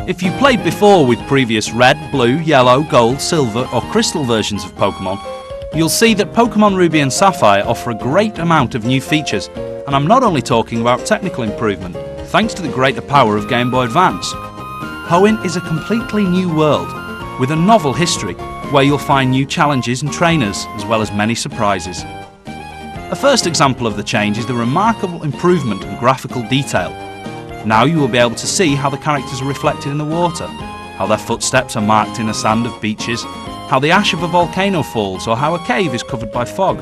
If you played before with previous red, blue, yellow, gold, silver or crystal versions of Pokémon, you'll see that Pokémon Ruby and Sapphire offer a great amount of new features, and I'm not only talking about technical improvement, thanks to the greater power of Game Boy Advance. Hoenn is a completely new world, with a novel history, where you'll find new challenges and trainers, as well as many surprises. A first example of the change is the remarkable improvement in graphical detail. Now you will be able to see how the characters are reflected in the water, how their footsteps are marked in the sand of beaches, how the ash of a volcano falls, or how a cave is covered by fog.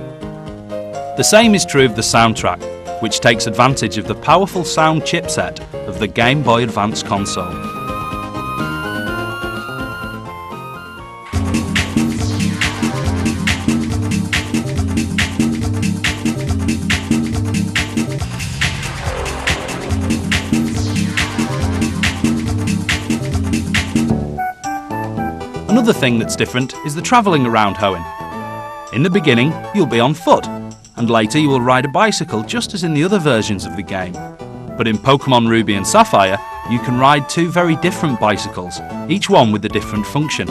The same is true of the soundtrack, which takes advantage of the powerful sound chipset of the Game Boy Advance console. Another thing that's different is the travelling around Hoenn. In the beginning, you'll be on foot, and later you will ride a bicycle just as in the other versions of the game. But in Pokémon Ruby and Sapphire, you can ride two very different bicycles, each one with a different function.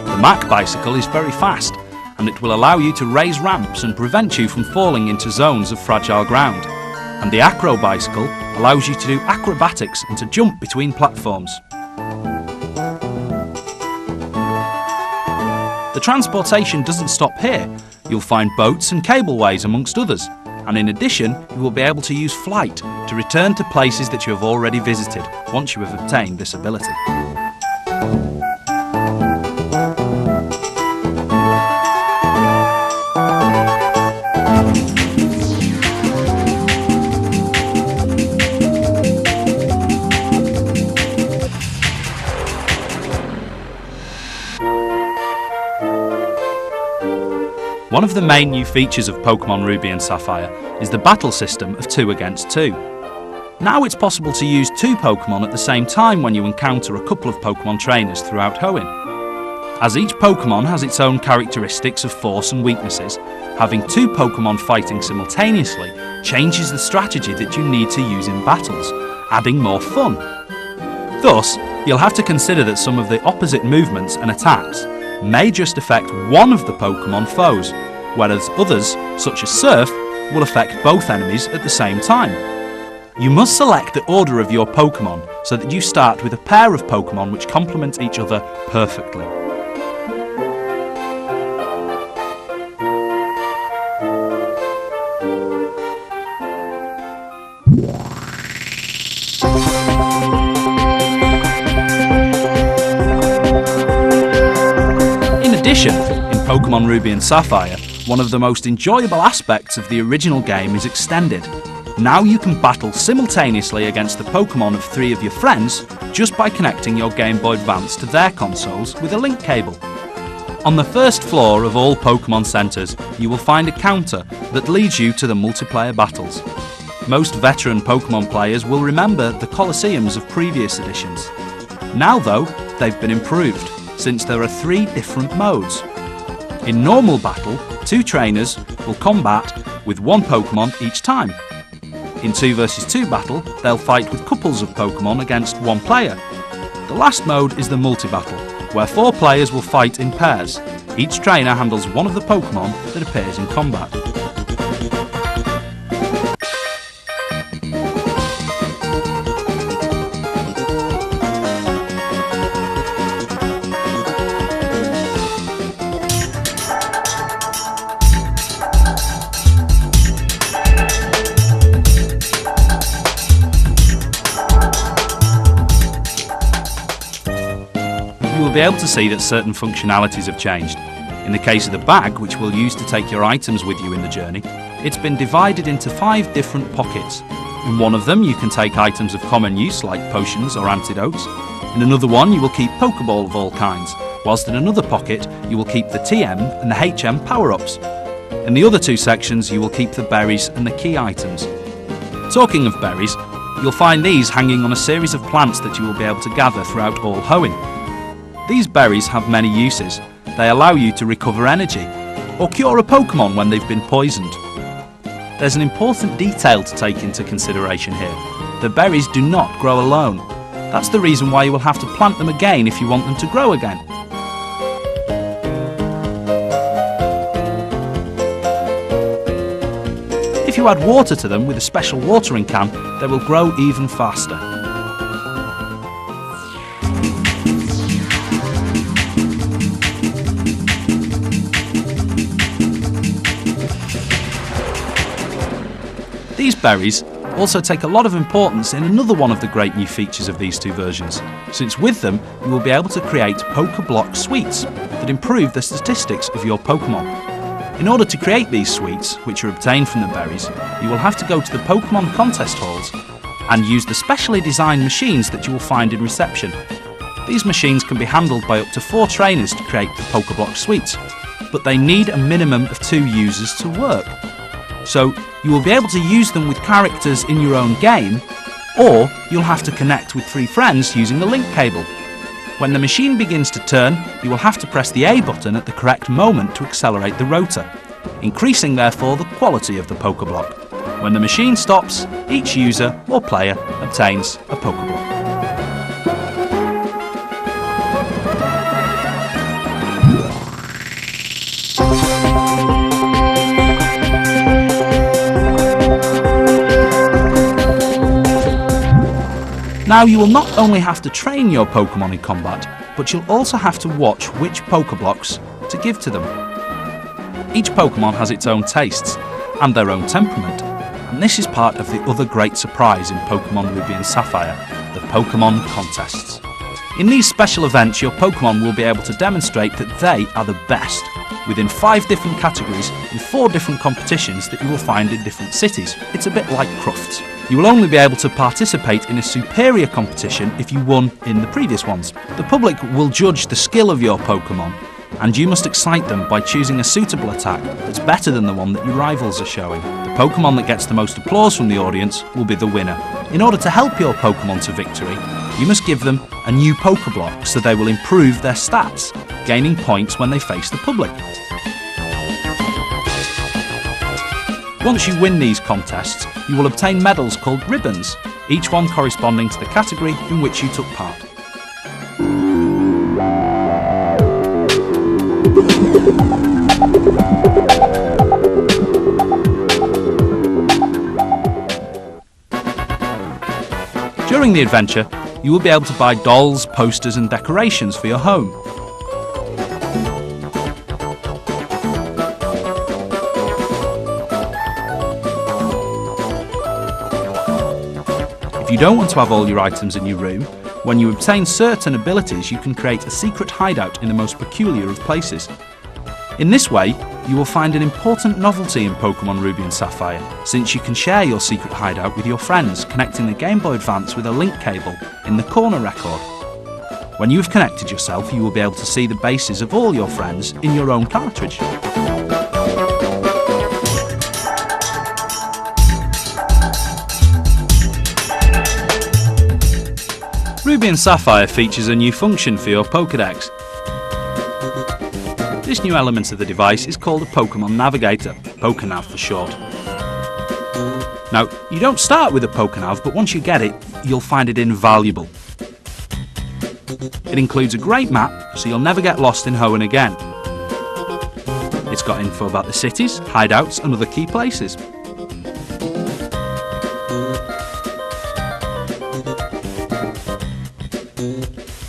The Mac bicycle is very fast, and it will allow you to raise ramps and prevent you from falling into zones of fragile ground. And the Acro bicycle allows you to do acrobatics and to jump between platforms. The transportation doesn't stop here. You'll find boats and cableways amongst others, and in addition you will be able to use flight to return to places that you have already visited once you have obtained this ability. One of the main new features of Pokémon Ruby and Sapphire is the battle system of 2 against 2. Now it's possible to use 2 Pokémon at the same time when you encounter a couple of Pokémon trainers throughout Hoenn. As each Pokémon has its own characteristics of force and weaknesses, having 2 Pokémon fighting simultaneously changes the strategy that you need to use in battles, adding more fun. Thus, you'll have to consider that some of the opposite movements and attacks may just affect one of the Pokémon foes, whereas others, such as Surf, will affect both enemies at the same time. You must select the order of your Pokémon so that you start with a pair of Pokémon which complement each other perfectly. In addition, in Pokémon Ruby and Sapphire, one of the most enjoyable aspects of the original game is extended. Now you can battle simultaneously against the Pokémon of 3 of your friends just by connecting your Game Boy Advance to their consoles with a link cable. On the first floor of all Pokémon centres, you will find a counter that leads you to the multiplayer battles. Most veteran Pokémon players will remember the Colosseums of previous editions. Now though, they've been improved, since there are 3 different modes. In normal battle, 2 trainers will combat with 1 Pokémon each time. In 2 vs 2 battle, they'll fight with couples of Pokémon against 1 player. The last mode is the multi-battle, where 4 players will fight in pairs. Each trainer handles 1 of the Pokémon that appears in combat. You will be able to see that certain functionalities have changed. In the case of the bag, which we'll use to take your items with you in the journey, it's been divided into 5 different pockets. In one of them you can take items of common use like potions or antidotes. In another one you will keep Pokeball of all kinds, whilst in another pocket you will keep the TM and the HM power-ups. In the other 2 sections you will keep the berries and the key items. Talking of berries, you'll find these hanging on a series of plants that you will be able to gather throughout all Hoenn. These berries have many uses. They allow you to recover energy, or cure a Pokémon when they've been poisoned. There's an important detail to take into consideration here. The berries do not grow alone. That's the reason why you will have to plant them again if you want them to grow again. If you add water to them with a special watering can, they will grow even faster. These berries also take a lot of importance in another one of the great new features of these two versions, since with them you will be able to create Pokéblock sweets that improve the statistics of your Pokémon. In order to create these sweets, which are obtained from the berries, you will have to go to the Pokémon contest halls and use the specially designed machines that you will find in reception. These machines can be handled by up to 4 trainers to create the Pokéblock sweets, but they need a minimum of 2 users to work. So you will be able to use them with characters in your own game, or you'll have to connect with 3 friends using a link cable. When the machine begins to turn, you will have to press the A button at the correct moment to accelerate the rotor, increasing therefore the quality of the Pokéblock. When the machine stops, each user or player obtains a Pokéblock. Now you will not only have to train your Pokémon in combat, but you'll also have to watch which Pokéblocks to give to them. Each Pokémon has its own tastes and their own temperament, and this is part of the other great surprise in Pokémon Ruby and Sapphire, the Pokémon contests. In these special events, your Pokémon will be able to demonstrate that they are the best, within 5 different categories and 4 different competitions that you will find in different cities. It's a bit like Crufts. You will only be able to participate in a superior competition if you won in the previous ones. The public will judge the skill of your Pokémon, and you must excite them by choosing a suitable attack that's better than the one that your rivals are showing. The Pokémon that gets the most applause from the audience will be the winner. In order to help your Pokémon to victory, you must give them a new Pokéblock so they will improve their stats, gaining points when they face the public. Once you win these contests, you will obtain medals called ribbons, each one corresponding to the category in which you took part. During the adventure, you will be able to buy dolls, posters and decorations for your home. If you don't want to have all your items in your room, when you obtain certain abilities you can create a secret hideout in the most peculiar of places. In this way, you will find an important novelty in Pokémon Ruby and Sapphire, since you can share your secret hideout with your friends, connecting the Game Boy Advance with a link cable in the corner record. When you have connected yourself, you will be able to see the bases of all your friends in your own cartridge. Ruby and Sapphire features a new function for your Pokédex. This new element of the device is called a Pokémon Navigator, Pokénav for short. Now, you don't start with a Pokénav, but once you get it, you'll find it invaluable. It includes a great map, so you'll never get lost in Hoenn again. It's got info about the cities, hideouts and other key places.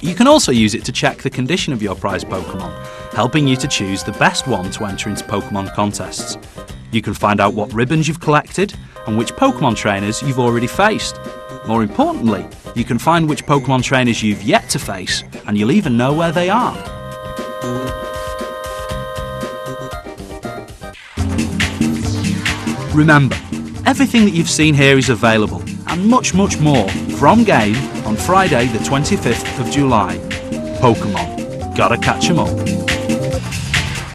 You can also use it to check the condition of your prized Pokémon, helping you to choose the best one to enter into Pokémon contests. You can find out what ribbons you've collected and which Pokémon trainers you've already faced. More importantly, you can find which Pokémon trainers you've yet to face, and you'll even know where they are. Remember, everything that you've seen here is available, and much more, from game on Friday the 25th of July. Pokémon, gotta catch 'em all.